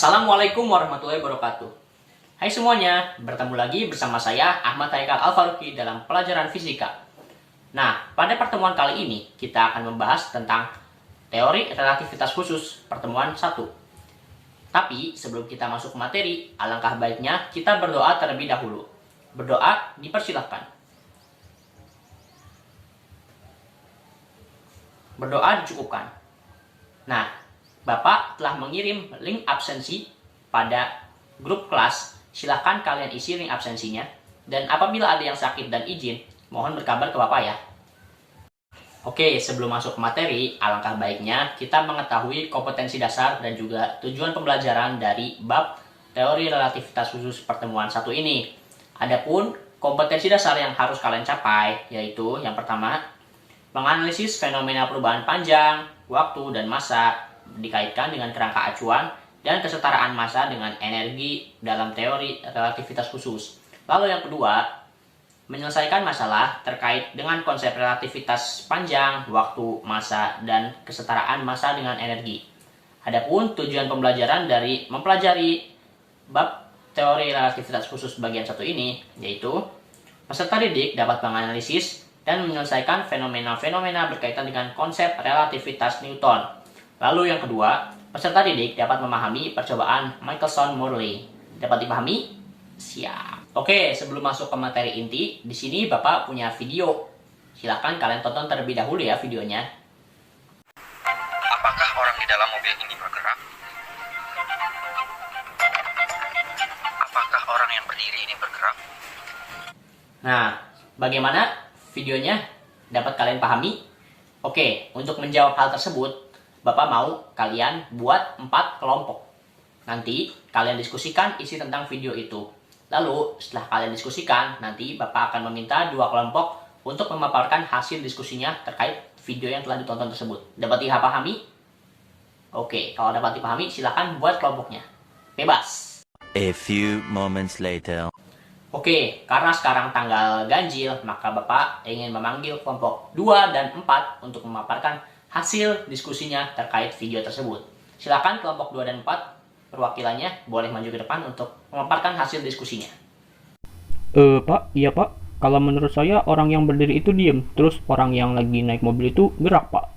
Assalamualaikum warahmatullahi wabarakatuh. Hai semuanya, bertemu lagi bersama saya Ahmad Haikal Al-Faruqi dalam pelajaran fisika. Nah, pada pertemuan kali ini kita akan membahas tentang teori relativitas khusus pertemuan 1. Tapi sebelum kita masuk ke materi, alangkah baiknya kita berdoa terlebih dahulu. Berdoa dipersilahkan. Berdoa dicukupkan. Nah, Bapak telah mengirim link absensi pada grup kelas. Silahkan kalian isi link absensinya. Dan apabila ada yang sakit dan izin, mohon berkabar ke Bapak ya. Oke, sebelum masuk ke materi, alangkah baiknya kita mengetahui kompetensi dasar dan juga tujuan pembelajaran dari bab teori relativitas khusus pertemuan 1 ini. Adapun kompetensi dasar yang harus kalian capai, yaitu yang pertama, menganalisis fenomena perubahan panjang, waktu, dan massa dikaitkan dengan kerangka acuan dan kesetaraan massa dengan energi dalam teori relativitas khusus. Lalu yang kedua, menyelesaikan masalah terkait dengan konsep relativitas panjang, waktu, massa, dan kesetaraan massa dengan energi. Adapun tujuan pembelajaran dari mempelajari bab teori relativitas khusus bagian 1 ini, yaitu peserta didik dapat menganalisis dan menyelesaikan fenomena-fenomena berkaitan dengan konsep relativitas Newton. Lalu yang kedua, peserta didik dapat memahami percobaan Michelson-Morley. Dapat dipahami? Siap. Oke, sebelum masuk ke materi inti, di sini Bapak punya video. Silakan kalian tonton terlebih dahulu ya videonya. Apakah orang di dalam mobil ini bergerak? Apakah orang yang berdiri ini bergerak? Nah, bagaimana videonya? Dapat kalian pahami? Oke, untuk menjawab hal tersebut, Bapak mau kalian buat 4 kelompok. Nanti kalian diskusikan isi tentang video itu. Lalu setelah kalian diskusikan, nanti Bapak akan meminta 2 kelompok untuk memaparkan hasil diskusinya terkait video yang telah ditonton tersebut. Dapat dipahami? Oke, kalau dapat dipahami silakan buat kelompoknya. Bebas. A few moments later. Oke, karena sekarang tanggal ganjil, maka Bapak ingin memanggil kelompok 2 dan 4 untuk memaparkan hasil diskusinya terkait video tersebut. Silakan kelompok 2 dan 4 perwakilannya boleh maju ke depan untuk memaparkan hasil diskusinya. Pak, iya Pak. Kalau menurut saya orang yang berdiri itu diem, terus orang yang lagi naik mobil itu gerak, Pak.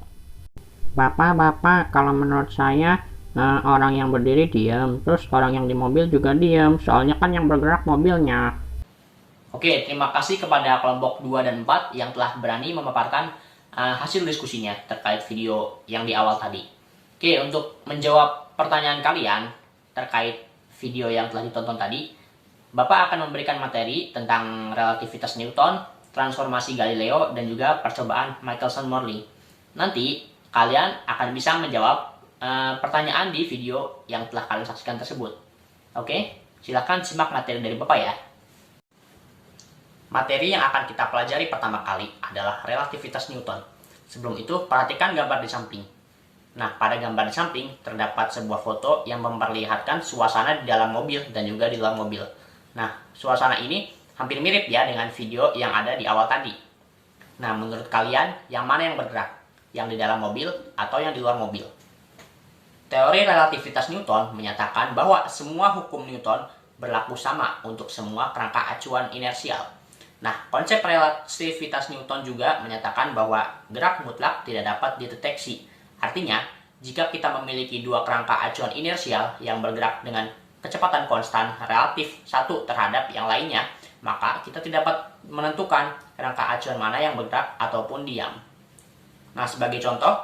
Bapak, kalau menurut saya orang yang berdiri diem, terus orang yang di mobil juga diem, soalnya kan yang bergerak mobilnya. Oke, terima kasih kepada kelompok 2 dan 4 yang telah berani memaparkan hasil diskusinya terkait video yang di awal tadi. Oke, untuk menjawab pertanyaan kalian terkait video yang telah ditonton tadi, Bapak akan memberikan materi tentang relativitas Newton, transformasi Galileo, dan juga percobaan Michelson-Morley. Nanti kalian akan bisa menjawab pertanyaan di video yang telah kalian saksikan tersebut. Oke, silakan simak materi dari Bapak ya. Materi yang akan kita pelajari pertama kali adalah relativitas Newton. Sebelum itu, perhatikan gambar di samping. Nah, pada gambar di samping terdapat sebuah foto yang memperlihatkan suasana di dalam mobil dan juga di luar mobil. Nah, suasana ini hampir mirip ya dengan video yang ada di awal tadi. Nah, menurut kalian, yang mana yang bergerak? Yang di dalam mobil atau yang di luar mobil? Teori relativitas Newton menyatakan bahwa semua hukum Newton berlaku sama untuk semua kerangka acuan inersial. Nah, konsep relativitas Newton juga menyatakan bahwa gerak mutlak tidak dapat dideteksi. Artinya, jika kita memiliki 2 kerangka acuan inersial yang bergerak dengan kecepatan konstan relatif satu terhadap yang lainnya, maka kita tidak dapat menentukan kerangka acuan mana yang bergerak ataupun diam. Nah, sebagai contoh,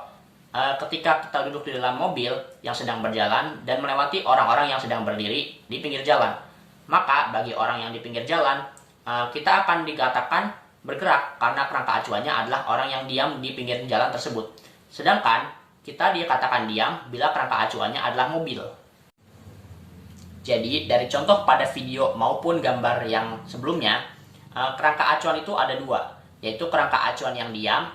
ketika kita duduk di dalam mobil yang sedang berjalan dan melewati orang-orang yang sedang berdiri di pinggir jalan, maka bagi orang yang di pinggir jalan, kita akan dikatakan bergerak karena kerangka acuannya adalah orang yang diam di pinggir jalan tersebut. Sedangkan kita dikatakan diam bila kerangka acuannya adalah mobil. Jadi dari contoh pada video maupun gambar yang sebelumnya, kerangka acuan itu ada 2, yaitu kerangka acuan yang diam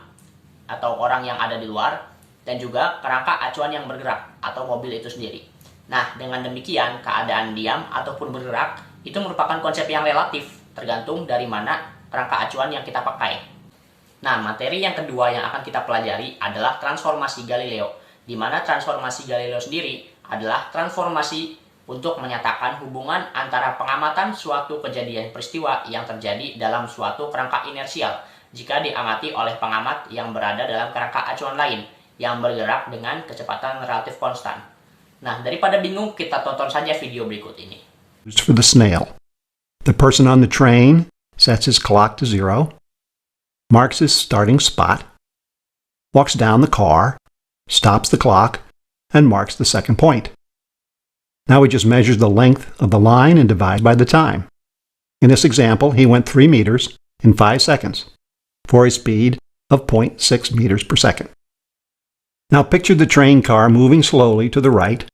atau orang yang ada di luar, dan juga kerangka acuan yang bergerak atau mobil itu sendiri. Nah, dengan demikian keadaan diam ataupun bergerak itu merupakan konsep yang relatif, tergantung dari mana kerangka acuan yang kita pakai. Nah, materi yang kedua yang akan kita pelajari adalah transformasi Galileo, di mana transformasi Galileo sendiri adalah transformasi untuk menyatakan hubungan antara pengamatan suatu kejadian peristiwa yang terjadi dalam suatu kerangka inersial jika diamati oleh pengamat yang berada dalam kerangka acuan lain yang bergerak dengan kecepatan relatif konstan. Nah, daripada bingung, kita tonton saja video berikut ini. For the snail. The person on the train sets his clock to 0, marks his starting spot, walks down the car, stops the clock, and marks the second point. Now he just measures the length of the line and divides by the time. In this example, he went 3 meters in 5 seconds for a speed of 0.6 meters per second. Now picture the train car moving slowly to the right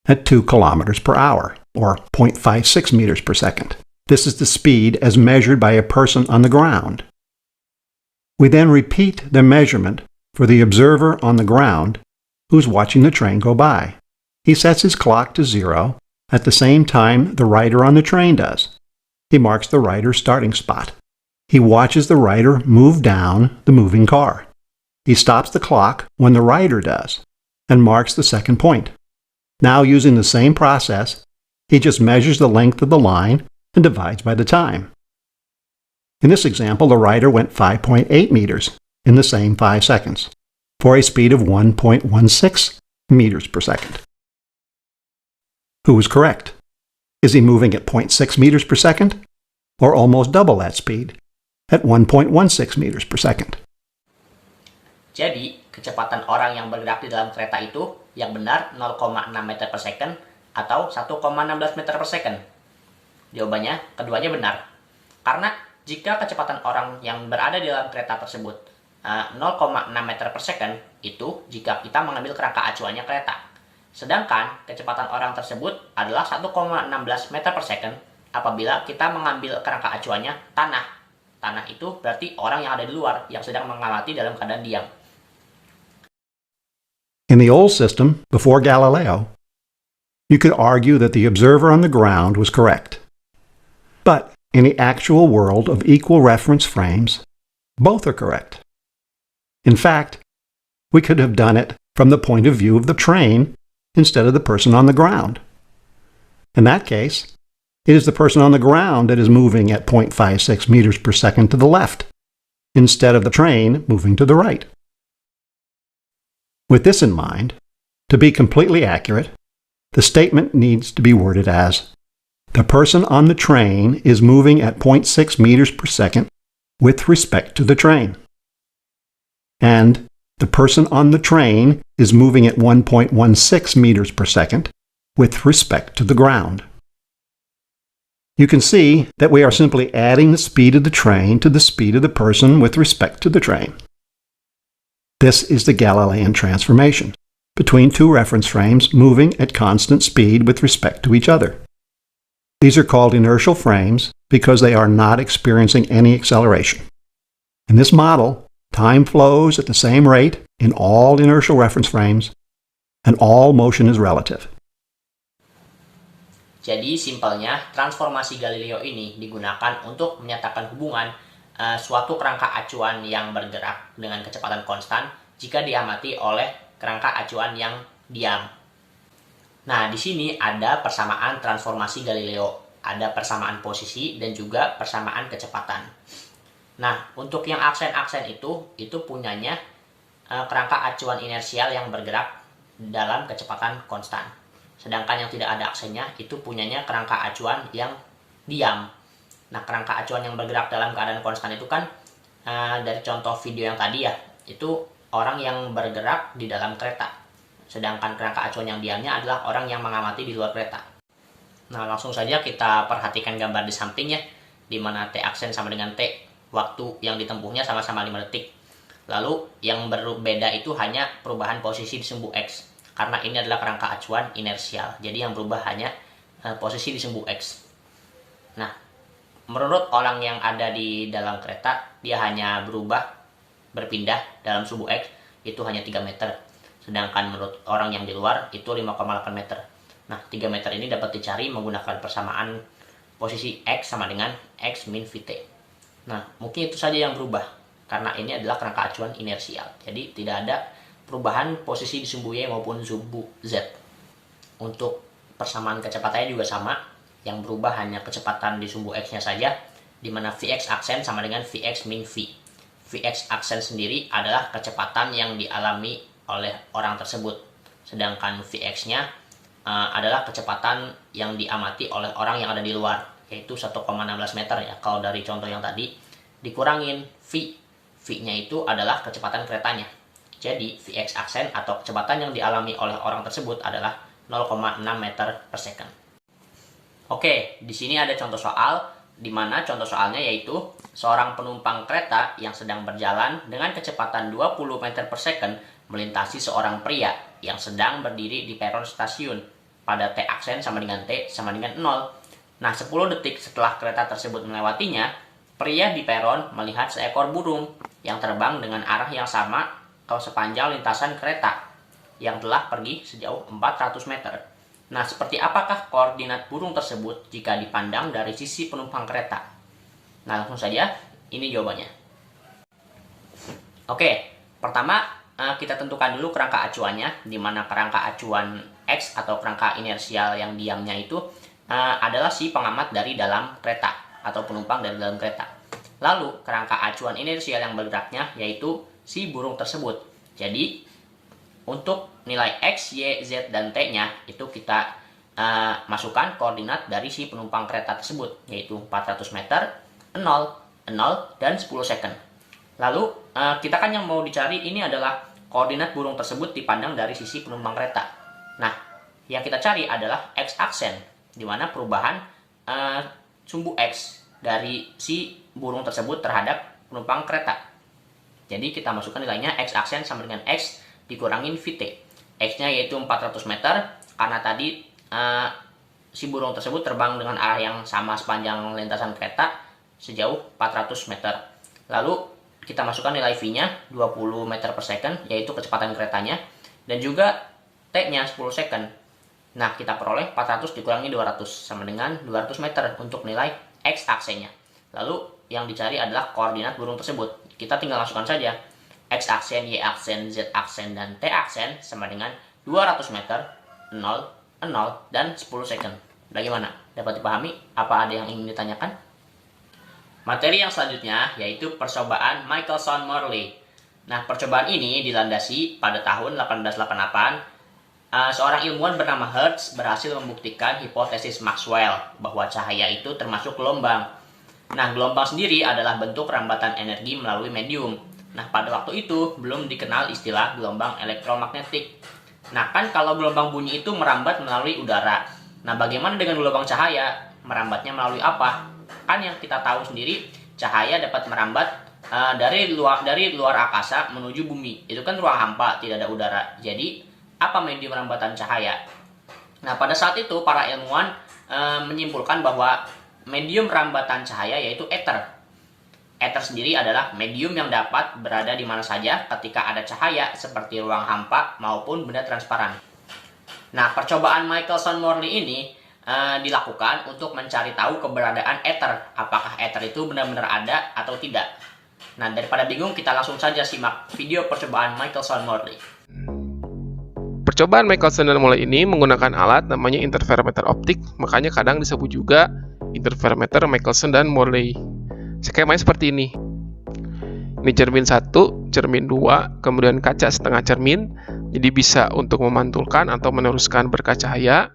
at 2 kilometers per hour, or 0.56 meters per second. This is the speed as measured by a person on the ground. We then repeat the measurement for the observer on the ground who's watching the train go by. He sets his clock to 0 at the same time the rider on the train does. He marks the rider's starting spot. He watches the rider move down the moving car. He stops the clock when the rider does and marks the second point. Now, using the same process, he just measures the length of the line and divides by the time. In this example, the rider went 5.8 meters in the same 5 seconds for a speed of 1.16 meters per second. Who is correct? Is he moving at 0.6 meters per second or almost double that speed at 1.16 meters per second? Jadi, kecepatan orang yang bergerak di dalam kereta itu yang benar 0,6 meter per second atau 1,16 meter per second. Jawabannya, keduanya benar. Karena jika kecepatan orang yang berada di dalam kereta tersebut 0,6 meter per second, itu jika kita mengambil kerangka acuannya kereta. Sedangkan kecepatan orang tersebut adalah 1,16 meter per second apabila kita mengambil kerangka acuannya tanah. Tanah itu berarti orang yang ada di luar yang sedang mengamati dalam keadaan diam. In the old system, before Galileo, you could argue that the observer on the ground was correct. But in the actual world of equal reference frames, both are correct. In fact, we could have done it from the point of view of the train instead of the person on the ground. In that case, it is the person on the ground that is moving at 0.56 meters per second to the left, instead of the train moving to the right. With this in mind, to be completely accurate, the statement needs to be worded as, the person on the train is moving at 0.6 meters per second with respect to the train. And the person on the train is moving at 1.16 meters per second with respect to the ground. You can see that we are simply adding the speed of the train to the speed of the person with respect to the train. This is the Galilean transformation between two reference frames moving at constant speed with respect to each other. These are called inertial frames because they are not experiencing any acceleration. In this model, time flows at the same rate in all inertial reference frames, and all motion is relative. Jadi simpelnya, transformasi Galileo ini digunakan untuk menyatakan hubungan suatu kerangka acuan yang bergerak dengan kecepatan konstan jika diamati oleh kerangka acuan yang diam. Nah, di sini ada persamaan transformasi Galileo, ada persamaan posisi dan juga persamaan kecepatan. Nah, untuk yang aksen-aksen itu punyanya kerangka acuan inersial yang bergerak dalam kecepatan konstan. Sedangkan yang tidak ada aksennya itu punyanya kerangka acuan yang diam. Nah, kerangka acuan yang bergerak dalam keadaan konstan itu kan dari contoh video yang tadi ya, itu orang yang bergerak di dalam kereta. Sedangkan kerangka acuan yang diamnya adalah orang yang mengamati di luar kereta. Nah, langsung saja kita perhatikan gambar di sampingnya, di mana T aksen sama dengan T, waktu yang ditempuhnya sama-sama 5 detik. Lalu yang berbeda itu hanya perubahan posisi di sumbu X, karena ini adalah kerangka acuan inersial. Jadi yang berubah hanya posisi di sumbu X. Nah, menurut orang yang ada di dalam kereta, dia hanya berpindah dalam sumbu X itu hanya 3 meter. Sedangkan menurut orang yang di luar itu 5,8 meter. Nah, 3 meter ini dapat dicari menggunakan persamaan posisi X sama dengan X min Vt. Nah, mungkin itu saja yang berubah, karena ini adalah kerangka acuan inersial. Jadi tidak ada perubahan posisi di sumbu Y maupun sumbu Z. Untuk persamaan kecepatannya juga sama, yang berubah hanya kecepatan di sumbu X-nya saja, di mana Vx aksen sama dengan Vx min V. Vx aksen sendiri adalah kecepatan yang dialami oleh orang tersebut, sedangkan Vx-nya adalah kecepatan yang diamati oleh orang yang ada di luar, yaitu 1,16 meter ya, kalau dari contoh yang tadi, dikurangin V. V-nya itu adalah kecepatan keretanya. Jadi, Vx aksen atau kecepatan yang dialami oleh orang tersebut adalah 0,6 meter per second. Oke, di sini ada contoh soal, di mana contoh soalnya yaitu seorang penumpang kereta yang sedang berjalan dengan kecepatan 20 meter per second melintasi seorang pria yang sedang berdiri di peron stasiun pada T aksen sama dengan T sama dengan 0. Nah, 10 detik setelah kereta tersebut melewatinya, pria di peron melihat seekor burung yang terbang dengan arah yang sama ke sepanjang lintasan kereta yang telah pergi sejauh 400 meter. Nah, seperti apakah koordinat burung tersebut jika dipandang dari sisi penumpang kereta? Nah, langsung saja, ini jawabannya. Oke, pertama kita tentukan dulu kerangka acuannya, di mana kerangka acuan X atau kerangka inersial yang diamnya itu adalah si pengamat dari dalam kereta atau penumpang dari dalam kereta. Lalu, kerangka acuan inersial yang bergeraknya yaitu si burung tersebut. Jadi, untuk nilai X, Y, Z, dan T-nya itu kita masukkan koordinat dari si penumpang kereta tersebut, yaitu 400 meter, 0, 0, dan 10 second. Lalu, kita kan yang mau dicari ini adalah koordinat burung tersebut dipandang dari sisi penumpang kereta. Nah, yang kita cari adalah X aksen, di mana perubahan sumbu X dari si burung tersebut terhadap penumpang kereta. Jadi, kita masukkan nilainya X aksen sama dengan X dikurangin Vt. X-nya yaitu 400 meter, karena tadi si burung tersebut terbang dengan arah yang sama sepanjang lintasan kereta sejauh 400 meter. Lalu kita masukkan nilai V-nya 20 meter per second, yaitu kecepatan keretanya, dan juga T-nya 10 second. Nah, kita peroleh 400 dikurangi 200 sama dengan 200 meter untuk nilai X aksennya. Lalu yang dicari adalah koordinat burung tersebut. Kita tinggal masukkan saja X aksen, Y aksen, Z aksen, dan T aksen sama dengan 200 meter, 0, 0, dan 10 second. Bagaimana? Dapat dipahami? Apa ada yang ingin ditanyakan? Materi yang selanjutnya yaitu percobaan Michelson-Morley. Nah, percobaan ini dilandasi pada tahun 1888. Seorang ilmuwan bernama Hertz berhasil membuktikan hipotesis Maxwell bahwa cahaya itu termasuk gelombang. Nah, gelombang sendiri adalah bentuk rambatan energi melalui medium. Nah, pada waktu itu belum dikenal istilah gelombang elektromagnetik. Nah, kan kalau gelombang bunyi itu merambat melalui udara. Nah, bagaimana dengan gelombang cahaya? Merambatnya melalui apa? Kan yang kita tahu sendiri, cahaya dapat merambat dari luar angkasa menuju bumi. Itu kan ruang hampa, tidak ada udara. Jadi, apa medium rambatan cahaya? Nah, pada saat itu para ilmuwan menyimpulkan bahwa medium rambatan cahaya yaitu ether. Ether sendiri adalah medium yang dapat berada di mana saja ketika ada cahaya seperti ruang hampa maupun benda transparan. Nah, percobaan Michelson-Morley ini dilakukan untuk mencari tahu keberadaan ether. Apakah ether itu benar-benar ada atau tidak? Nah, daripada bingung, kita langsung saja simak video percobaan Michelson-Morley. Percobaan Michelson-Morley ini menggunakan alat namanya interferometer optik, makanya kadang disebut juga interferometer Michelson dan Morley. Skemanya seperti ini. Ini cermin 1, cermin 2, kemudian kaca setengah cermin. Jadi bisa untuk memantulkan atau meneruskan berkas cahaya.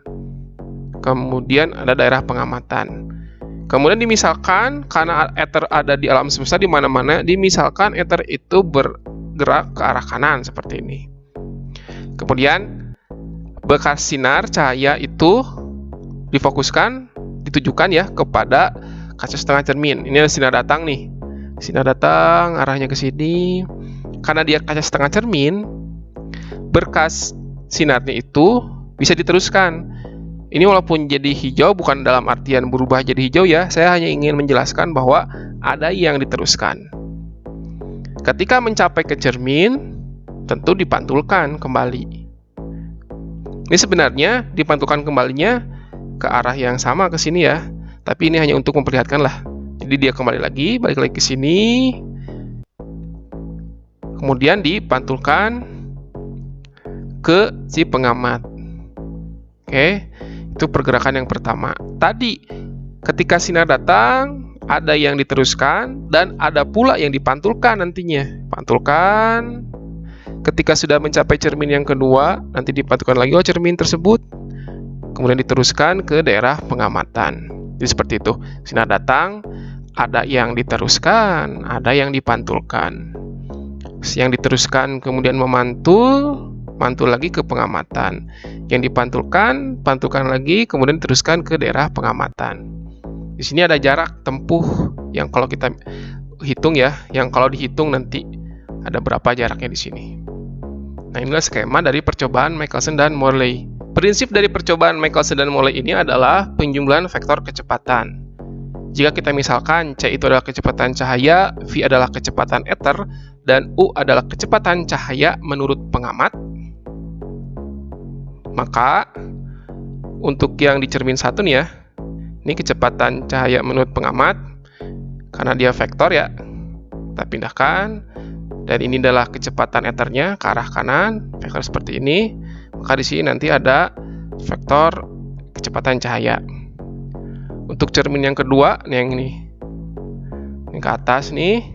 Kemudian ada daerah pengamatan. Kemudian dimisalkan karena ether ada di alam semesta di mana-mana, dimisalkan ether itu bergerak ke arah kanan seperti ini. Kemudian bekas sinar cahaya itu difokuskan, ditujukan ya kepada kaca setengah cermin. Ini ada sinar datang nih. Sinar datang arahnya ke sini. Karena dia kaca setengah cermin, berkas sinarnya itu bisa diteruskan. Ini walaupun jadi hijau bukan dalam artian berubah jadi hijau ya. Saya hanya ingin menjelaskan bahwa ada yang diteruskan. Ketika mencapai ke cermin, tentu dipantulkan kembali. Ini sebenarnya dipantulkan kembalinya ke arah yang sama ke sini ya. Tapi ini hanya untuk memperlihatkan lah. Jadi dia kembali lagi, balik lagi ke sini. Kemudian dipantulkan ke si pengamat. Oke, Itu pergerakan yang pertama. Tadi, ketika sinar datang, ada yang diteruskan, dan ada pula yang dipantulkan nantinya. Pantulkan. Ketika sudah mencapai cermin yang kedua, nanti dipantulkan lagi cermin tersebut. Kemudian diteruskan ke daerah pengamatan. Jadi seperti itu. Sinar datang, ada yang diteruskan, ada yang dipantulkan. Yang diteruskan kemudian memantul, mantul lagi ke pengamatan. Yang dipantulkan, pantulkan lagi, kemudian diteruskan ke daerah pengamatan. Di sini ada jarak tempuh yang kalau kita hitung ya, yang kalau dihitung nanti ada berapa jaraknya di sini. Nah, inilah skema dari percobaan Michelson dan Morley. Prinsip dari percobaan Michelson dan Morley ini adalah penjumlahan vektor kecepatan. Jika kita misalkan C itu adalah kecepatan cahaya, V adalah kecepatan ether, dan U adalah kecepatan cahaya menurut pengamat, maka untuk yang di cermin 1 nih ya, ini kecepatan cahaya menurut pengamat, karena dia vektor ya, kita pindahkan, dan ini adalah kecepatan ethernya ke arah kanan, vektor seperti ini, maka di sini nanti ada vektor kecepatan cahaya. Untuk cermin yang kedua, nih yang ini ke atas nih,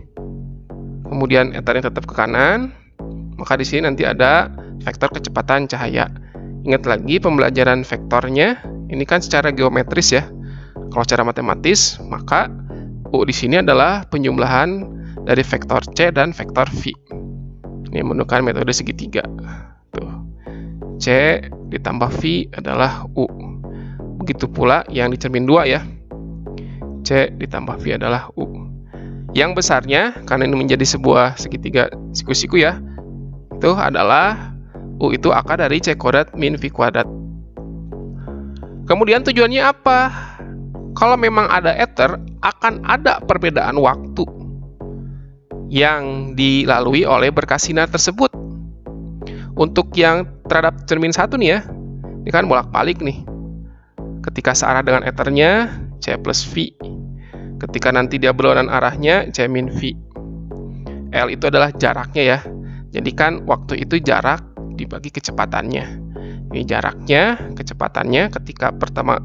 kemudian ethernya tetap ke kanan, maka di sini nanti ada vektor kecepatan cahaya. Ingat lagi pembelajaran vektornya, ini kan secara geometris ya. Kalau secara matematis, maka U di sini adalah penjumlahan dari vektor C dan vektor V. Ini menggunakan metode segitiga. Tuh. C ditambah V adalah U. Begitu pula yang di cermin 2 ya. C ditambah V adalah U. Yang besarnya, karena ini menjadi sebuah segitiga siku-siku ya, itu adalah U itu akar dari C kuadrat min V kuadrat. Kemudian tujuannya apa? Kalau memang ada ether, akan ada perbedaan waktu yang dilalui oleh berkas sinar tersebut. Untuk yang terhadap cermin 1 nih ya, ini kan bolak-balik nih. Ketika searah dengan ethernya, C plus V. Ketika nanti dia berlawanan arahnya, C min V. L itu adalah jaraknya ya. Jadi kan waktu itu jarak dibagi kecepatannya. Ini jaraknya, kecepatannya ketika pertama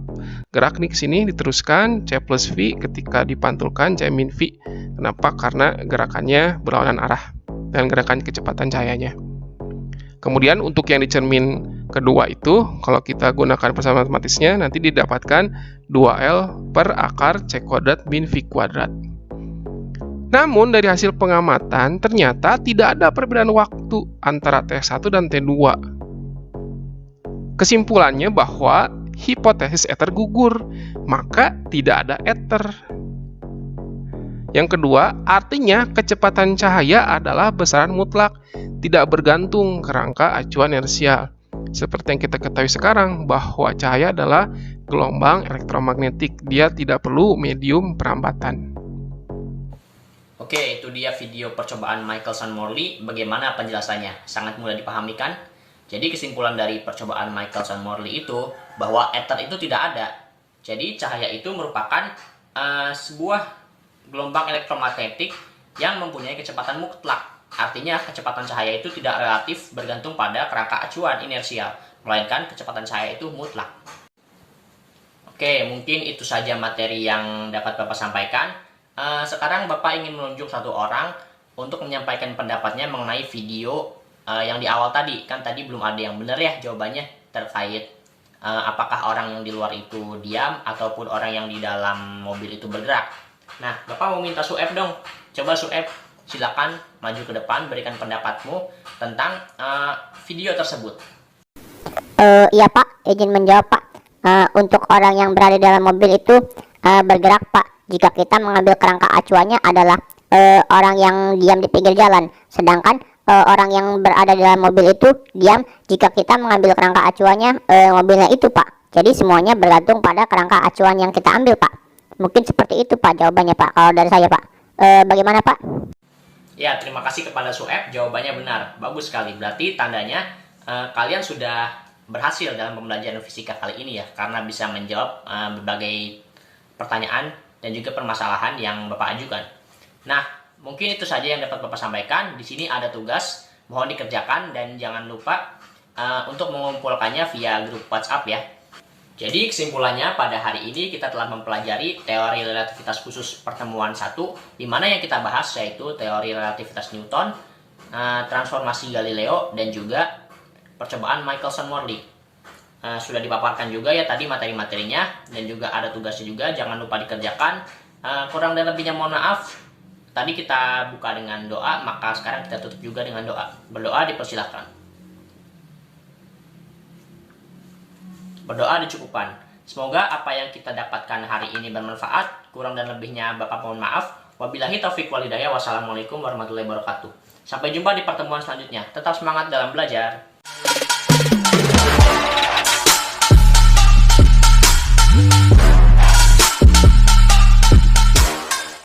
gerak nih ke sini diteruskan C plus V, ketika dipantulkan C min V. Kenapa? Karena gerakannya berlawanan arah dan gerakan kecepatan cahayanya. Kemudian untuk yang di cermin kedua itu, kalau kita gunakan persamaan matematisnya, nanti didapatkan 2L per akar C kuadrat min V kuadrat. Namun dari hasil pengamatan, ternyata tidak ada perbedaan waktu antara T1 dan T2. Kesimpulannya bahwa hipotesis ether gugur, maka tidak ada ether. Yang kedua, artinya kecepatan cahaya adalah besaran mutlak, tidak bergantung kerangka acuan inersial. Seperti yang kita ketahui sekarang, bahwa cahaya adalah gelombang elektromagnetik, dia tidak perlu medium perambatan. Oke, itu dia video percobaan Michelson-Morley. Bagaimana penjelasannya? Sangat mudah dipahami kan? Jadi kesimpulan dari percobaan Michelson-Morley itu bahwa ether itu tidak ada. Jadi cahaya itu merupakan sebuah gelombang elektromagnetik yang mempunyai kecepatan mutlak. Artinya kecepatan cahaya itu tidak relatif bergantung pada kerangka acuan inersial, melainkan kecepatan cahaya itu mutlak. Oke, mungkin itu saja materi yang dapat Bapak sampaikan. Sekarang Bapak ingin menunjuk satu orang untuk menyampaikan pendapatnya mengenai video yang di awal tadi. Kan tadi belum ada yang benar ya jawabannya terkait apakah orang yang di luar itu diam ataupun orang yang di dalam mobil itu bergerak. Nah, Bapak mau minta Sueb dong. Coba Sueb, silakan maju ke depan, berikan pendapatmu tentang video tersebut. Iya Pak, izin menjawab Pak. Untuk orang yang berada dalam mobil itu bergerak Pak, jika kita mengambil kerangka acuannya adalah orang yang diam di pinggir jalan. Sedangkan orang yang berada dalam mobil itu diam jika kita mengambil kerangka acuannya mobilnya itu Pak. Jadi semuanya bergantung pada kerangka acuan yang kita ambil Pak. Mungkin seperti itu Pak jawabannya Pak, kalau dari saya Pak. Bagaimana Pak? Ya, terima kasih kepada Sueb, jawabannya benar. Bagus sekali, berarti tandanya kalian sudah berhasil dalam pembelajaran fisika kali ini ya, karena bisa menjawab berbagai pertanyaan dan juga permasalahan yang Bapak ajukan. Nah, mungkin itu saja yang dapat Bapak sampaikan. Di sini ada tugas, mohon dikerjakan dan jangan lupa untuk mengumpulkannya via grup WhatsApp ya. Jadi kesimpulannya pada hari ini kita telah mempelajari teori relativitas khusus pertemuan 1, di mana yang kita bahas yaitu teori relativitas Newton, transformasi Galileo, dan juga percobaan Michelson-Morley. Sudah dipaparkan juga ya tadi materi-materinya, dan juga ada tugasnya juga, jangan lupa dikerjakan. Kurang dan lebihnya mohon maaf. Tadi kita buka dengan doa, maka sekarang kita tutup juga dengan doa. Berdoa dipersilakan. Berdoa dicukupkan. Semoga apa yang kita dapatkan hari ini bermanfaat. Kurang dan lebihnya Bapak mohon maaf. Wabillahi taufiq wal hidayah. Wassalamualaikum warahmatullahi wabarakatuh. Sampai jumpa di pertemuan selanjutnya. Tetap semangat dalam belajar.